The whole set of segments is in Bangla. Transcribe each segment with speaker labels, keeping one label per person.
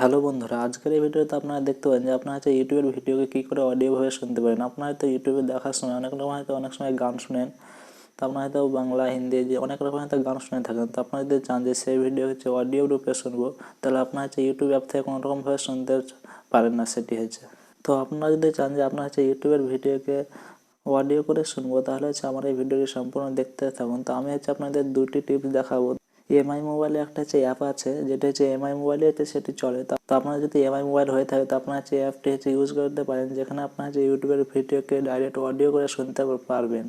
Speaker 1: হ্যালো বন্ধুরা, আজকের এই ভিডিওতে আপনারা দেখতে পাবেন যে আপনারা হচ্ছে ইউটিউবের ভিডিওকে কী করে অডিওভাবে শুনতে পারেন। আপনারা হয়তো ইউটিউবে দেখার সময় অনেক রকম হয়তো অনেক সময় গান শুনেন, তো আপনারা হয়তো বাংলা হিন্দি যে অনেক রকম হয়তো গান শুনে থাকেন। তো আপনারা যদি চান যে সেই ভিডিও হচ্ছে অডিও রূপে শুনবো, তাহলে আপনারা হচ্ছে ইউটিউব অ্যাপ থেকে কোনো রকমভাবে শুনতে পারেন না, সেটি হচ্ছে। তো আপনারা যদি চান যে আপনারা হচ্ছে ইউটিউবের ভিডিওকে অডিও করে শুনবো, তাহলে হচ্ছে আমার এই ভিডিওটি সম্পূর্ণ দেখতে থাকুন। তো আমি হচ্ছে আপনাদের দুটি টিপস দেখাবো। এমআই মোবাইলে একটা হচ্ছে অ্যাপ আছে, যেটা হচ্ছে এমআই মোবাইলে হচ্ছে সেটি চলে। তো আপনার যদি এমআই মোবাইল হয়ে থাকে, তো আপনার হচ্ছে অ্যাপটি হচ্ছে ইউজ করতে পারেন, যেখানে আপনার হচ্ছে ইউটিউবের ভিডিওকে ডাইরেক্ট অডিও করে শুনতে পারবেন।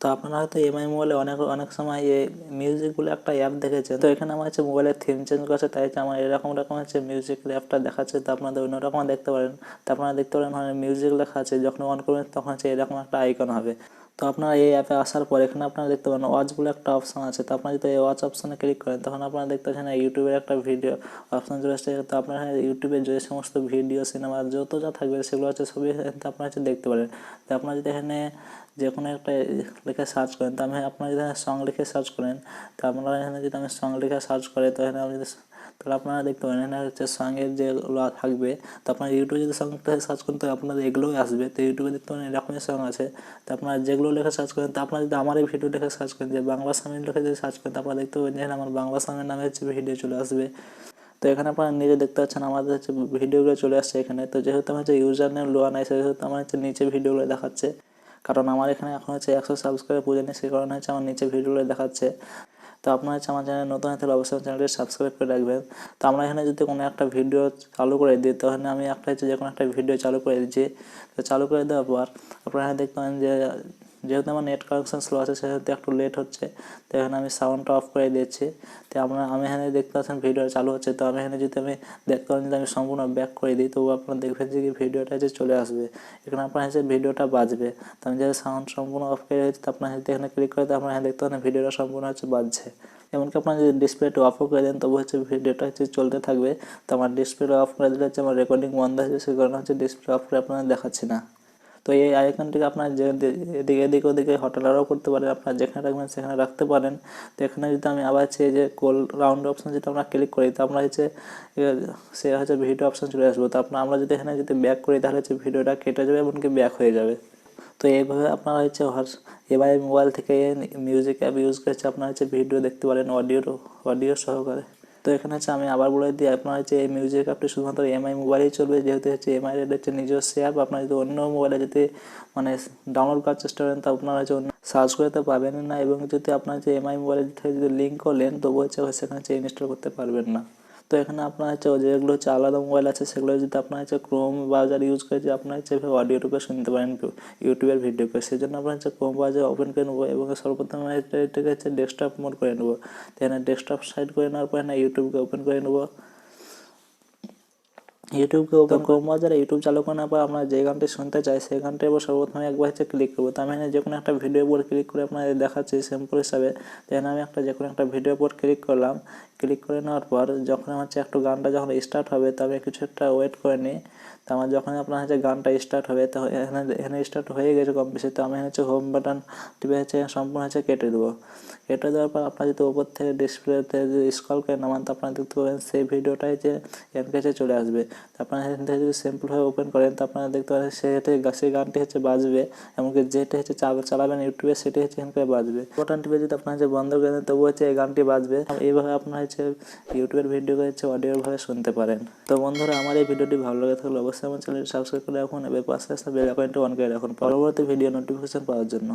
Speaker 1: তো আপনারা হয়তো এমআই মোবাইলে অনেক অনেক সময় এই মিউজিকগুলো একটা অ্যাপ দেখেছেন। তো এখানে আমার হচ্ছে মোবাইলের থিম চেঞ্জ করছে, তাই হচ্ছে আমার এরকম রকম হচ্ছে মিউজিকের অ্যাপটা দেখাচ্ছে। তো আপনাদের অন্যরকম দেখতে পারেন। তো আপনারা দেখতে পারেন মানে মিউজিক লেখা আছে, যখন অন করবেন তখন হচ্ছে এরকম একটা আইকন হবে। তো আপনারা এই অ্যাপে আসার পর এখানে আপনারা দেখতে পারেন ওয়াচ বলে একটা অপশন আছে। তো আপনারা যদি এই ওয়াচ অপশনে ক্লিক করেন, তখন আপনারা দেখতে পাচ্ছেন ইউটিউবের একটা ভিডিও অপশন চলে আসছে। তো আপনারা ইউটিউবে যে সমস্ত ভিডিও সিনেমা যত যা থাকবে সেগুলো হচ্ছে ছবি আপনারা হচ্ছে দেখতে পারেন। তো আপনারা যদি এখানে যে কোনো একটা লিখে সার্চ করেন, তো আমি আপনারা যদি সং লিখে সার্চ করেন, তো আপনারা এখানে যদি আমি সং লিখে সার্চ করে, তো এখানে আমি তাহলে আপনারা দেখতে পারেন এখানে হচ্ছে সঙের যেগুলো থাকবে। তো আপনারা ইউটিউবে যদি সংটা সার্চ করেন, তো আপনাদের এগুলোই আসবে। তো ইউটিউবে দেখতে পারেন এরকমই সং আছে। তো আপনারা যেগুলো লেখে সার্চ করেন, তো আপনারা যদি আমার এই ভিডিও লিখে সার্চ করেন, যে বাংলা সামির লিখে যদি সার্চ করেন, তো আপনারা দেখতে পাবেন যে আমার বাংলা সামির নামে হচ্ছে ভিডিও চলে আসবে। তো এখানে আপনারা নিজে দেখতে পাচ্ছেন আমাদের হচ্ছে ভিডিওগুলো চলে আসছে এখানে। তো যেহেতু আমার হচ্ছে ইউজার নেম লোয়া নাই, সেহেতু আমার হচ্ছে নিচে ভিডিওগুলো দেখাচ্ছে। কারণ আমার এখানে এখন হচ্ছে 100 সাবস্ক্রাইবার পুজো নেই, সেই কারণে হচ্ছে আমার নিচে ভিডিওগুলো দেখাচ্ছে। তো আপনারা হচ্ছে আমার চ্যানেল নতুন হয়ে থাকলে অবশ্যই চ্যানেলটি সাবস্ক্রাইব করে রাখবেন। তো আমরা এখানে যদি কোনো একটা ভিডিও চালু করে দিই, তাহলে আমি একটা হচ্ছে যে কোনো একটা ভিডিও চালু করে দিচ্ছি। তো চালু করে দেওয়ার পর আপনারা এখানে দেখতে পারেন যে যেহেতু আমার নেট কানেকশন স্লো আছে, সেহেতু একটু লেট হচ্ছে। তো এখানে আমি সাউন্ডটা অফ করে দিচ্ছি। তো আমি এখানে দেখতে পাচ্ছেন ভিডিও চালু হচ্ছে। তো আমি এখানে যদি আমি দেখতে পারেন যদি আমি সম্পূর্ণ ব্যাক করে দিই, তবু আপনারা দেখবেন যে ভিডিওটা যে চলে আসবে। এখানে আপনার হচ্ছে ভিডিওটা বাজবে। তো আমি যদি সাউন্ড সম্পূর্ণ অফ করে দিচ্ছি, তো আপনার হচ্ছে এখানে ক্লিক করে, তো আপনারা এখানে দেখতে পারেন ভিডিওটা সম্পূর্ণ হচ্ছে বাজছে। এমনকি আপনারা যদি ডিসপ্লেটা অফও করে দেন, তবু হচ্ছে ভিডিওটা হচ্ছে চলতে থাকবে। তো আমার ডিসপ্লেটা অফ করে দিলে হচ্ছে আমার রেকর্ডিং বন্ধ হয়েছে, সেই কারণে হচ্ছে ডিসপ্লে অফ করে আপনারা দেখাচ্ছি না। তো এই আইকনটিকে আপনার যে এদিকে ওদিকে হটলারও করতে পারেন, আপনার যেখানে রাখবেন সেখানে রাখতে পারেন। তো এখানে যদি আমি আবার হচ্ছে যে কোল রাউন্ড অপশন যদি আমরা ক্লিক করি, তো আমরা হচ্ছে সে হচ্ছে ভিডিও অপশন চলে আসবো। তো আমরা যদি এখানে যদি ব্যাক করি, তাহলে হচ্ছে ভিডিওটা কেটে যাবে, এমনকি ব্যাক হয়ে যাবে। তো এইভাবে আপনারা হচ্ছে এবার মোবাইল থেকে মিউজিক অ্যাপ ইউজ করেছে আপনারা হচ্ছে ভিডিও দেখতে পারেন অডিও সহকারে। তো এখানে হচ্ছে আমি আবার বলে দিই, আপনার হচ্ছে এই মিউজিক অ্যাপটি শুধুমাত্র এমআই মোবাইলেই চলবে, যেহেতু হচ্ছে এমআই এর হচ্ছে নিজস্ব অ্যাপ। আপনার যদি অন্য মোবাইলে যদি মানে ডাউনলোড করার চেষ্টা করেন, তো আপনারা হচ্ছে অন্য সার্চ করতে পারবেন না, এবং যদি আপনার যে এমআই মোবাইলের থেকে যদি লিঙ্ক করলেন, তবু হচ্ছে সেখানে হচ্ছে ইনস্টল করতে পারবেন না। তো এখানে আপনার হচ্ছে যেগুলো হচ্ছে আলাদা মোবাইল আছে, সেগুলো যদি আপনার হচ্ছে ক্রোম ব্রাউজার ইউজ করে যে আপনার হচ্ছে অডিও রূপে শুনতে পারেন ইউটিউবের ভিডিওকে, সেই জন্য আপনার হচ্ছে ক্রোম ব্রাউজার ওপেন করে নেবো, এবং সর্বপ্রথমে এটাকে হচ্ছে ডেস্কটপ মোড করে নেবো। তো এখানে ডেস্কটপ সাইড করে নেওয়ার পর ইউটিউবকে ওপেন করে নেবো। ইউটিউবকে ওপেন ক্রোম ব্রাউজারে ইউটিউব চালু করার পর আমরা যে গানটি শুনতে চাই, সেই গানটির উপর সর্বপ্রথমে একবার হচ্ছে ক্লিক করবো। তো আমি এখানে যে কোনো একটা ভিডিওর উপর ক্লিক করে আপনাদের দেখাচ্ছি স্যাম্পল হিসাবে। এখানে আমি যে কোনো একটা ভিডিওর উপর ক্লিক করলাম। ক্লিক করে নেওয়ার পর যখন আমার হচ্ছে একটু গানটা যখন স্টার্ট হবে, তো আমি কিছু একটা ওয়েট করে নিই। তো আমার যখন আপনার হচ্ছে গানটা স্টার্ট হবে, তো এখানে স্টার্ট হয়ে গেছে কম বেশি। তো আমি হচ্ছে হোম বাটন টিপে হচ্ছে সম্পূর্ণ হচ্ছে কেটে দেবো। কেটে দেওয়ার পর আপনার যদি ওপর থেকে ডিসপ্লেতে যদি স্ক্রল করে নামান, তো আপনারা দেখতে পাবেন সেই ভিডিওটাই যে এর কাছে চলে আসবে। তো আপনারা এখান থেকে যদি সিম্পলভাবে ওপেন করেন, তো আপনারা দেখতে পাবেন সেই গানটি হচ্ছে বাজবে, এমনকি যেটা হচ্ছে চালাবেন ইউটিউবে সেটি হচ্ছে এখান থেকে বাজবে। বাটন টিপে যদি আপনারা হচ্ছে বন্ধ করে দেন, তবু হচ্ছে এই গানটি বাজবে। এইভাবে আপনারা হচ্ছে ইউটিউবের ভিডিওকে হচ্ছে অডিওভাবে শুনতে পারেন। তো বন্ধুরা, আমার এই ভিডিওটি ভালো লাগে থাকলে অবশ্যই আমার চ্যানেলটি সাবস্ক্রাইব করে রাখুন, এবং পাশে আসা বেল আইকনটি অন করে রাখুন পরবর্তী ভিডিও নোটিফিকেশন পাওয়ার জন্য।